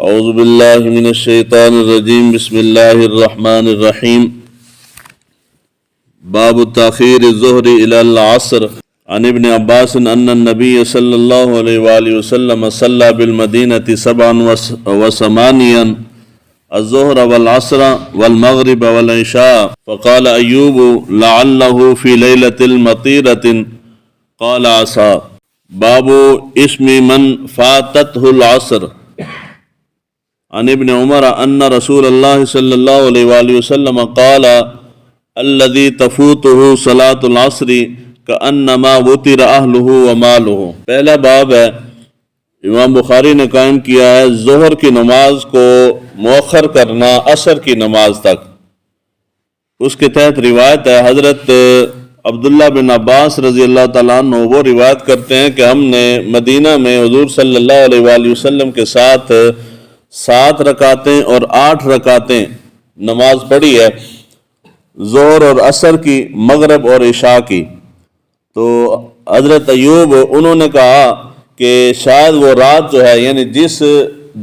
اعوذ باللہ من الشیطان الرجیم بسم اللہ الرحمن الرحیم باب تاخیر الظہر الی العصر عن ابن عباس ان النبی صلی اللہ علیہ وآلہ وسلم صلی بالمدینة 87 الظہر والعصر والمغرب والعشاء فقال ایوب لعلہ فی لیلة المطیرة قال عصا باب اسم من فاتته العصر عن ابن عمر ان رسول اللہ صلی اللہ علیہ وآلہ وسلم قال الذي تفوته صلاة العصر كأنما وطر اہلہ ومالہ۔ پہلا باب ہے، امام بخاری نے قائم کیا ہے ظہر کی نماز کو مؤخر کرنا عصر کی نماز تک۔ اس کے تحت روایت ہے حضرت عبداللہ بن عباس رضی اللہ تعالیٰ عنہ، وہ روایت کرتے ہیں کہ ہم نے مدینہ میں حضور صلی اللہ علیہ وآلہ وسلم کے ساتھ 7 رکعتیں اور 8 رکعتیں نماز پڑھی ہے، ظہر اور عصر کی، مغرب اور عشاء کی۔ تو حضرت ایوب انہوں نے کہا کہ شاید وہ رات جو ہے، یعنی جس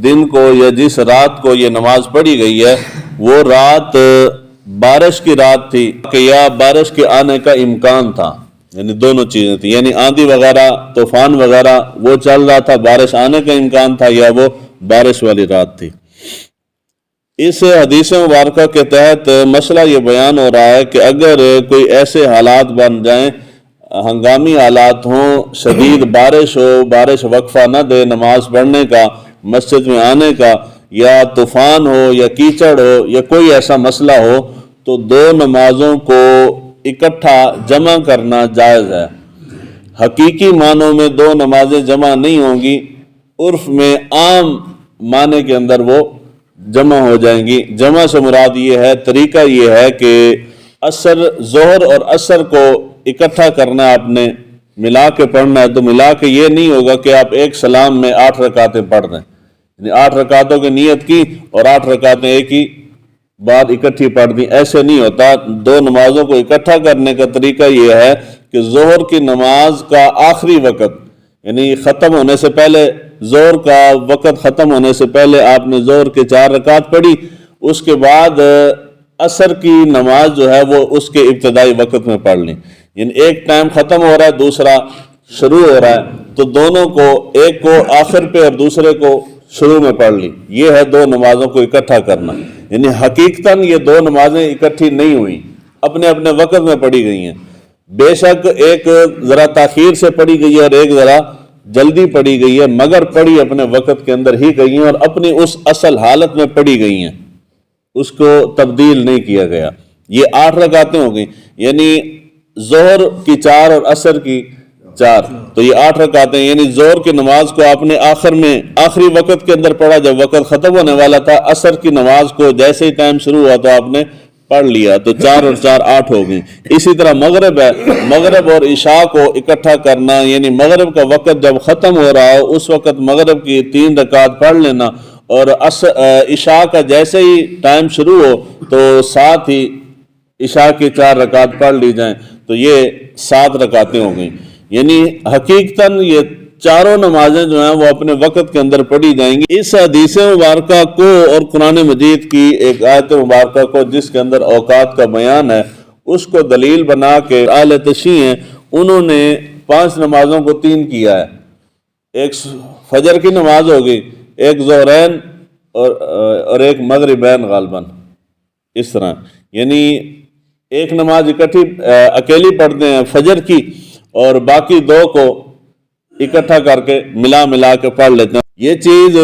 دن کو یا جس رات کو یہ نماز پڑھی گئی ہے وہ رات بارش کی رات تھی کہ یا بارش کے آنے کا امکان تھا، یعنی دونوں چیزیں تھیں، یعنی آندھی وغیرہ، طوفان وغیرہ وہ چل رہا تھا، بارش آنے کا امکان تھا، یا وہ بارش والی رات تھی۔ اس حدیث مبارکہ کے تحت مسئلہ یہ بیان ہو رہا ہے کہ اگر کوئی ایسے حالات بن جائیں، ہنگامی حالات ہوں، شدید بارش ہو، بارش وقفہ نہ دے نماز پڑھنے کا، مسجد میں آنے کا، یا طوفان ہو یا کیچڑ ہو یا کوئی ایسا مسئلہ ہو، تو 2 نمازوں کو اکٹھا جمع کرنا جائز ہے۔ حقیقی معنوں میں 2 نمازیں جمع نہیں ہوں گی، عرف میں عام معنی کے اندر وہ جمع ہو جائیں گی۔ جمع سے مراد یہ ہے، طریقہ یہ ہے کہ ظہر اور عصر کو اکٹھا کرنا، آپ نے ملا کے پڑھنا ہے، تو ملا کے یہ نہیں ہوگا کہ آپ ایک سلام میں 8 رکعتیں پڑھ دیں، یعنی 8 رکعتوں کی نیت کی اور 8 رکعتیں ایک ہی بعد اکٹھی پڑھ دی، ایسے نہیں ہوتا۔ 2 نمازوں کو اکٹھا کرنے کا طریقہ یہ ہے کہ ظہر کی نماز کا آخری وقت، یعنی ختم ہونے سے پہلے، ظہر کا وقت ختم ہونے سے پہلے آپ نے ظہر کے 4 رکعت پڑھی، اس کے بعد عصر کی نماز جو ہے وہ اس کے ابتدائی وقت میں پڑھ لیں، یعنی ایک ٹائم ختم ہو رہا ہے، دوسرا شروع ہو رہا ہے، تو دونوں کو، ایک کو آخر پہ اور دوسرے کو شروع میں پڑھ لی۔ یہ ہے 2 نمازوں کو اکٹھا کرنا، یعنی حقیقتاً یہ 2 نمازیں اکٹھی نہیں ہوئیں، اپنے اپنے وقت میں پڑھی گئی ہیں۔ بے شک ایک ذرا تاخیر سے پڑھی گئی ہے اور ایک ذرا جلدی پڑھی گئی ہے، مگر پڑھی اپنے وقت کے اندر ہی گئی ہیں اور اپنی اس اصل حالت میں پڑھی گئی ہیں، اس کو تبدیل نہیں کیا گیا۔ یہ 8 رکعتیں ہو گئیں، یعنی ظہر کی 4 اور عصر کی 4، تو یہ 8 رکعتیں، یعنی ظہر کی نماز کو آپ نے آخر میں، آخری وقت کے اندر پڑھا، جب وقت ختم ہونے والا تھا۔ عصر کی نماز کو جیسے ہی ٹائم شروع ہوا تو آپ نے پڑھ لیا، تو 4 اور 4 8 ہو گئی۔ اسی طرح مغرب ہے، مغرب اور عشاء کو اکٹھا کرنا، یعنی مغرب کا وقت جب ختم ہو رہا ہو اس وقت مغرب کی 3 رکعت پڑھ لینا، اور عشاء کا جیسے ہی ٹائم شروع ہو تو ساتھ ہی عشاء کی 4 رکعت پڑھ لی جائیں، تو یہ 7 رکعتیں ہو گئیں۔ یعنی حقیقتاً یہ 4 نمازیں جو ہیں وہ اپنے وقت کے اندر پڑھی جائیں گی۔ اس حدیث مبارکہ کو اور قرآن مجید کی ایک آیت مبارکہ کو جس کے اندر اوقات کا بیان ہے، اس کو دلیل بنا کے اہل تشیع ہیں، انہوں نے 5 نمازوں کو 3 کیا ہے۔ ایک فجر کی نماز ہوگی، ایک ظہرین اور ایک مغربین غالباً، اس طرح، یعنی ایک نماز اکٹھی اکیلی پڑھتے ہیں فجر کی، اور باقی 2 کو اکٹھا کر کے ملا کے پڑھ لیتے ہیں۔ یہ چیز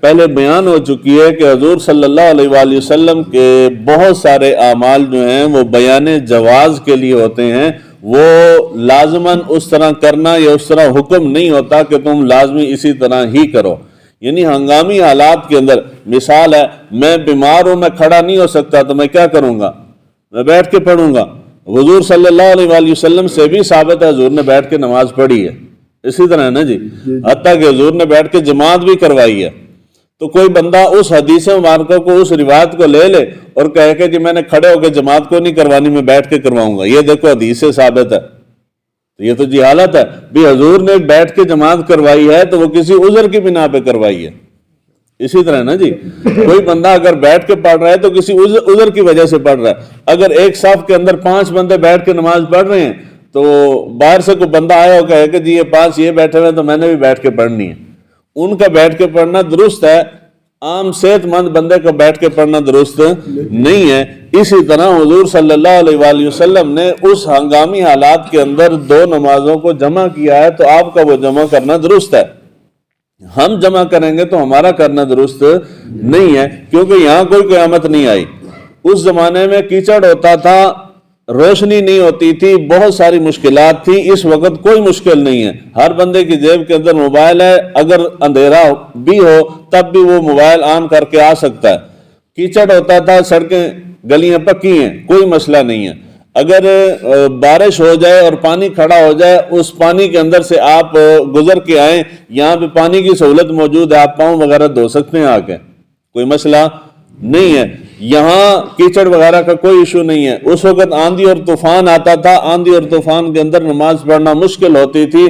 پہلے بیان ہو چکی ہے کہ حضور صلی اللہ علیہ وآلہ وسلم کے بہت سارے اعمال جو ہیں وہ بیان جواز کے لیے ہوتے ہیں، وہ لازماً اس طرح کرنا یا اس طرح حکم نہیں ہوتا کہ تم لازمی اسی طرح ہی کرو۔ یعنی ہنگامی حالات کے اندر، مثال ہے میں بیمار ہوں، میں کھڑا نہیں ہو سکتا، تو میں کیا کروں گا؟ میں بیٹھ کے پڑھوں گا۔ حضور صلی اللہ علیہ وآلہ وسلم سے بھی ثابت ہے حضور نے بیٹھ کے نماز پڑھی ہے، اسی طرح ہے نا جی، حتیٰ کہ حضور نے بیٹھ کے جماعت بھی کروائی ہے۔ تو کوئی بندہ اس حدیث مبارکہ کو، اس روایت کو لے لے اور کہے کہ جی میں نے کھڑے ہو کے جماعت کو نہیں کروانی، میں بیٹھ کے کرواؤں گا، یہ دیکھو حدیث سے ثابت ہے، یہ تو جہالت ہے بھی۔ حضور نے بیٹھ کے جماعت کروائی ہے تو وہ کسی عذر کی بنا پہ کروائی ہے، اسی طرح نا جی، کوئی بندہ اگر بیٹھ کے پڑھ رہا ہے تو کسی عذر کی وجہ سے پڑھ رہا ہے. اگر ایک صف کے اندر 5 بندے بیٹھ کے نماز پڑھ رہے ہیں تو باہر سے کوئی بندہ آیا اور کہے کہ جی یہ 5 یہ بیٹھے ہوئے تو میں نے بھی بیٹھ کے پڑھنی ہے. ان کا بیٹھ کے پڑھنا درست ہے، عام صحت مند بندے کا بیٹھ کے پڑھنا درست نہیں ہے. اسی طرح حضور صلی اللہ علیہ وآلہ وسلم نے اس ہنگامی حالات کے اندر 2 نمازوں کو جمع کیا ہے تو آپ کا وہ جمع کرنا درست ہے. ہم جمع کریں گے تو ہمارا کرنا درست نہیں ہے، کیونکہ یہاں کوئی قیامت نہیں آئی. اس زمانے میں کیچڑ ہوتا تھا، روشنی نہیں ہوتی تھی، بہت ساری مشکلات تھی. اس وقت کوئی مشکل نہیں ہے، ہر بندے کی جیب کے اندر موبائل ہے، اگر اندھیرا بھی ہو تب بھی وہ موبائل آن کر کے آ سکتا ہے. کیچڑ ہوتا تھا، سڑکیں گلیاں پکی ہیں، کوئی مسئلہ نہیں ہے. اگر بارش ہو جائے اور پانی کھڑا ہو جائے، اس پانی کے اندر سے آپ گزر کے آئیں، یہاں پہ پانی کی سہولت موجود ہے، آپ پاؤں وغیرہ دھو سکتے ہیں آ کے، کوئی مسئلہ نہیں ہے. یہاں کیچڑ وغیرہ کا کوئی ایشو نہیں ہے. اس وقت آندھی اور طوفان آتا تھا، آندھی اور طوفان کے اندر نماز پڑھنا مشکل ہوتی تھی.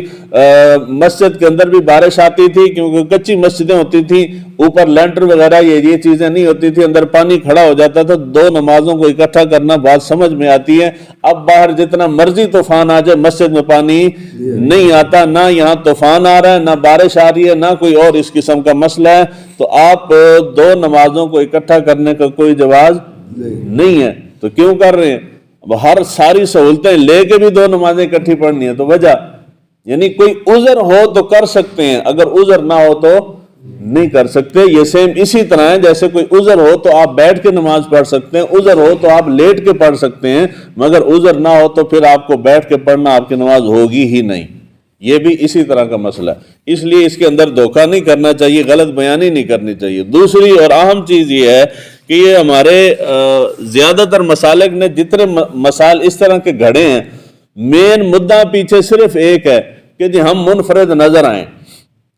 مسجد کے اندر بھی بارش آتی تھی کیونکہ کچی مسجدیں ہوتی تھیں، اوپر لینٹر وغیرہ یہ چیزیں نہیں ہوتی تھی، اندر پانی کھڑا ہو جاتا تھا. 2 نمازوں کو اکٹھا کرنا بات سمجھ میں آتی ہے. اب باہر جتنا مرضی طوفان آ جائے مسجد میں پانی نہیں آتا، نہ یہاں طوفان آ رہا ہے، نہ بارش آ رہی ہے، نہ کوئی اور اس قسم کا مسئلہ ہے. تو آپ 2 نمازوں کو اکٹھا کرنے کا کوئی جواز نہیں ہے. تو کیوں کر رہے ہیں؟ اب ہر ساری سہولتیں لے کے بھی 2 نمازیں اکٹھی پڑھنی ہے تو وجہ، یعنی کوئی عذر ہو تو کر سکتے ہیں، اگر عذر نہ ہو تو نہیں کر سکتے. یہ سیم اسی طرح ہے جیسے کوئی عذر ہو تو آپ بیٹھ کے نماز پڑھ سکتے ہیں، عذر ہو تو آپ لیٹ کے پڑھ سکتے ہیں، مگر عذر نہ ہو تو پھر آپ کو بیٹھ کے پڑھنا آپ کی نماز ہوگی ہی نہیں. یہ بھی اسی طرح کا مسئلہ ہے. اس لیے اس کے اندر دھوکہ نہیں کرنا چاہیے، غلط بیانی نہیں کرنی چاہیے. دوسری اور اہم چیز یہ ہے کہ یہ ہمارے زیادہ تر مسالک نے جتنے مسائل اس طرح کے گھڑے ہیں، مین مدعا پیچھے صرف ایک ہے کہ جی ہم منفرد نظر آئیں،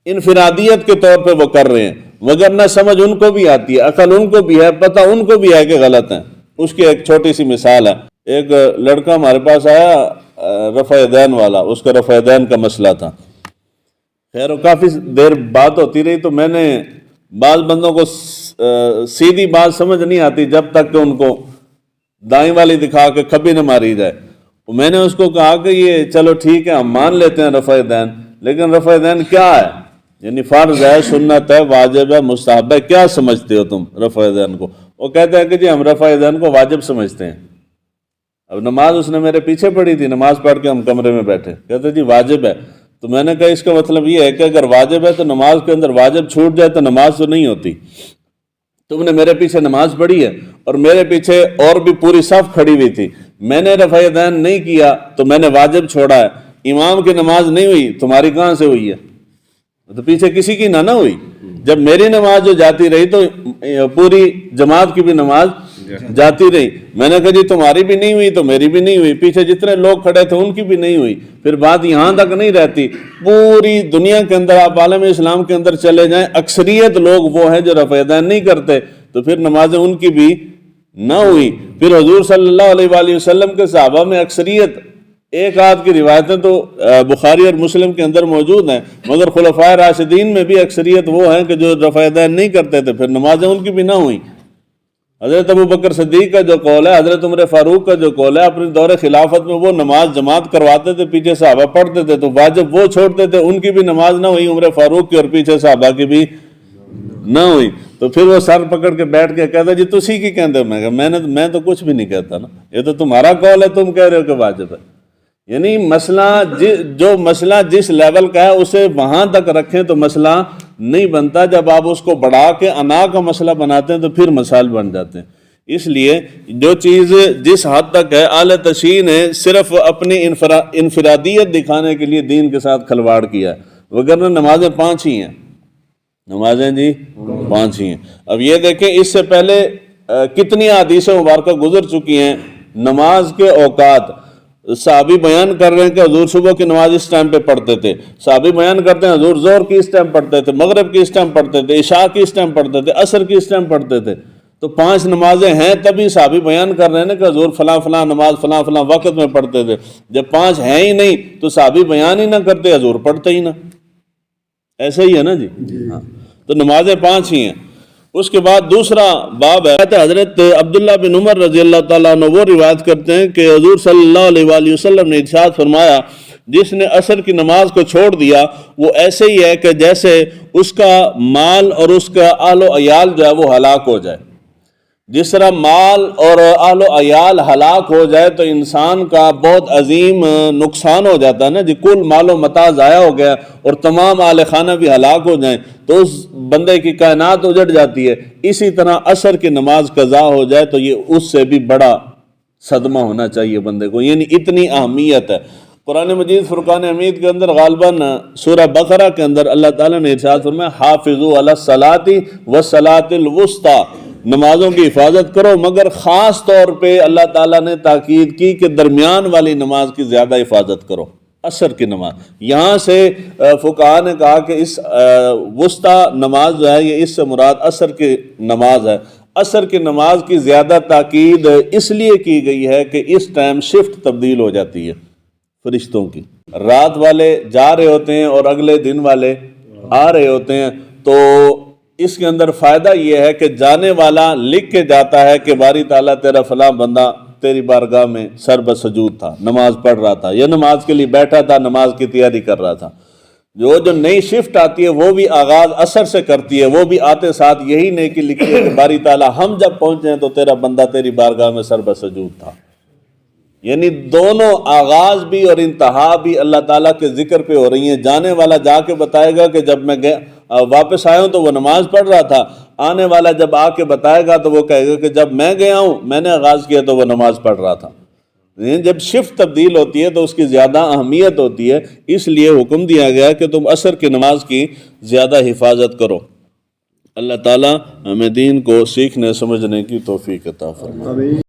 انفرادیت کے طور پہ وہ کر رہے ہیں، وگرنہ سمجھ ان کو بھی آتی ہے، عقل ان کو بھی ہے، پتہ ان کو بھی ہے کہ غلط ہیں. اس کی ایک چھوٹی سی مثال ہے. ایک لڑکا ہمارے پاس آیا رفع دین والا، اس کا رفع دین کا مسئلہ تھا. خیر کافی دیر بات ہوتی رہی تو میں نے بعض بندوں کو سیدھی بات سمجھ نہیں آتی جب تک کہ ان کو دائیں والی دکھا کے کھبی نہ ماری جائے. میں نے اس کو کہا کہ یہ چلو ٹھیک ہے ہم مان لیتے ہیں رفع دین، لیکن رفع دین کیا ہے؟ یعنی فرض ہے، سنت ہے، واجب ہے، مستحب ہے، کیا سمجھتے ہو تم رفع دین کو؟ وہ کہتے ہیں کہ جی ہم رفع دین کو واجب سمجھتے ہیں. اب نماز اس نے میرے پیچھے پڑھی تھی، نماز پڑھ کے ہم کمرے میں بیٹھے، کہتے جی واجب ہے. تو میں نے کہا اس کا مطلب یہ ہے کہ اگر واجب ہے تو نماز کے اندر واجب چھوٹ جائے تو نماز تو نہیں ہوتی. تم نے میرے پیچھے نماز پڑھی ہے اور میرے پیچھے اور بھی پوری صف کھڑی ہوئی تھی، میں نے رفع دین نہیں کیا تو میں نے واجب چھوڑا ہے. امام کی نماز نہیں ہوئی، تمہاری کہاں سے ہوئی ہے؟ تو پیچھے کسی کی نہ ہوئی. جب میری نماز جو جاتی رہی تو پوری جماعت کی بھی نماز جاتی رہی. میں نے کہا جی تمہاری بھی نہیں ہوئی تو میری بھی نہیں ہوئی، پیچھے جتنے لوگ کھڑے تھے ان کی بھی نہیں ہوئی. پھر بات یہاں تک نہیں رہتی، پوری دنیا کے اندر آپ عالم اسلام کے اندر چلے جائیں، اکثریت لوگ وہ ہیں جو رفع دین نہیں کرتے، تو پھر نمازیں ان کی بھی نہ ہوئی. پھر حضور صلی اللہ علیہ وآلہ وسلم کے صحابہ میں اکثریت، ایک آدھ کی روایتیں تو بخاری اور مسلم کے اندر موجود ہیں، مگر خلفائے راشدین میں بھی اکثریت وہ ہیں کہ جو رفع دین نہیں کرتے تھے، پھر نمازیں ان کی بھی نہ ہوئیں. حضرت ابو بکر صدیق کا جو قول ہے، حضرت عمر فاروق کا جو قول ہے، اپنے دور خلافت میں وہ نماز جماعت کرواتے تھے، پیچھے صحابہ پڑھتے تھے، تو واجب وہ چھوڑتے تھے، ان کی بھی نماز نہ ہوئی، عمر فاروق کی اور پیچھے صحابہ کی بھی نہ ہوئی. تو پھر وہ سر پکڑ کے بیٹھ کے کہتا جی تسی کی کہتے ہو؟ میں تو کچھ بھی نہیں کہتا نا، یہ تو تمہارا قول ہے، تم کہہ رہے ہو کہ واجب ہے. یعنی مسئلہ جو مسئلہ جس لیول کا ہے اسے وہاں تک رکھیں تو مسئلہ نہیں بنتا. جب آپ اس کو بڑھا کے انا کا مسئلہ بناتے ہیں تو پھر مسائل بن جاتے ہیں. اس لیے جو چیز جس حد تک ہے، اہل تشیع نے صرف اپنی انفرادیت دکھانے کے لیے دین کے ساتھ کھلواڑ کیا ہے، وگرنہ نمازیں 5 ہی ہیں، نمازیں جی 5 ہی ہیں. اب یہ دیکھیں اس سے پہلے کتنی احادیث مبارکہ گزر چکی ہیں نماز کے اوقات. صحابی بیان کر رہے ہیں کہ حضور صبح کی نماز اس ٹائم پہ پڑھتے تھے، صحابی بیان کرتے ہیں حضور ظہر کی اس ٹائم پڑھتے تھے، مغرب کی اس ٹائم پڑھتے تھے، عشاء کی اس ٹائم پڑھتے تھے، عصر کی اس ٹائم پڑھتے تھے. تو 5 نمازیں ہیں، تبھی صحابی بیان کر رہے ہیں نا کہ حضور فلاں فلاں نماز فلاں فلاں وقت میں پڑھتے تھے. جب 5 ہیں ہی نہیں تو صحابی بیان ہی نہ کرتے، حضور پڑھتے ہی نہ. ایسے ہی ہے نا جی. ہاں. تو نمازیں 5 ہی ہیں۔ اس کے بعد دوسرا باب ہے، حضرت عبداللہ بن عمر رضی اللہ تعالیٰ عنہ وہ روایت کرتے ہیں کہ حضور صلی اللہ علیہ وآلہ وسلم نے ارشاد فرمایا، جس نے عصر کی نماز کو چھوڑ دیا وہ ایسے ہی ہے کہ جیسے اس کا مال اور اس کا اہل و عیال جو ہے وہ ہلاک ہو جائے۔ جس طرح مال اور اہل و عیال ہلاک ہو جائے تو انسان کا بہت عظیم نقصان ہو جاتا ہے نا جی، کل مال و متاع ضائع ہو گیا اور تمام اہل خانہ بھی ہلاک ہو جائیں تو اس بندے کی کائنات اجڑ جاتی ہے۔ اسی طرح عصر کی نماز قضا ہو جائے تو یہ اس سے بھی بڑا صدمہ ہونا چاہیے بندے کو، یعنی اتنی اہمیت ہے۔ قرآن مجید فرقان حمید کے اندر غالباً سورہ بقرہ کے اندر اللہ تعالیٰ نے ارشاد فرمایا، حافظوا علی الصلاۃ والصلاۃ الوسطیٰ، نمازوں کی حفاظت کرو، مگر خاص طور پہ اللہ تعالیٰ نے تاکید کی کہ درمیان والی نماز کی زیادہ حفاظت کرو، عصر کی نماز۔ یہاں سے فقہاء نے کہا کہ اس وسطیٰ نماز جو ہے یہ اس سے مراد عصر کی نماز ہے۔ عصر کی نماز کی زیادہ تاکید اس لیے کی گئی ہے کہ اس ٹائم شفٹ تبدیل ہو جاتی ہے فرشتوں کی، رات والے جا رہے ہوتے ہیں اور اگلے دن والے آ رہے ہوتے ہیں، تو اس کے اندر فائدہ یہ ہے کہ جانے والا لکھ کے جاتا ہے کہ باری تعالیٰ تیرا فلاں بندہ تیری بارگاہ میں سر بسجود تھا، نماز پڑھ رہا تھا یا نماز کے لیے بیٹھا تھا، نماز کی تیاری کر رہا تھا۔ جو نئی شفٹ آتی ہے وہ بھی آغاز عصر سے کرتی ہے، وہ بھی آتے ساتھ یہی نیکی لکھی ہے کہ باری تعالیٰ ہم جب پہنچے ہیں تو تیرا بندہ تیری بارگاہ میں سر بسجود تھا۔ یعنی دونوں آغاز بھی اور انتہا بھی اللہ تعالیٰ کے ذکر پہ ہو رہی ہیں۔ جانے والا جا کے بتائے گا کہ جب میں واپس آیا ہوں تو وہ نماز پڑھ رہا تھا، آنے والا جب آ کے بتائے گا تو وہ کہے گا کہ جب میں گیا ہوں میں نے آغاز کیا تو وہ نماز پڑھ رہا تھا۔ جب شفٹ تبدیل ہوتی ہے تو اس کی زیادہ اہمیت ہوتی ہے، اس لیے حکم دیا گیا کہ تم عصر کی نماز کی زیادہ حفاظت کرو۔ اللہ تعالیٰ ہمیں دین کو سیکھنے سمجھنے کی توفیق عطا فرمائے۔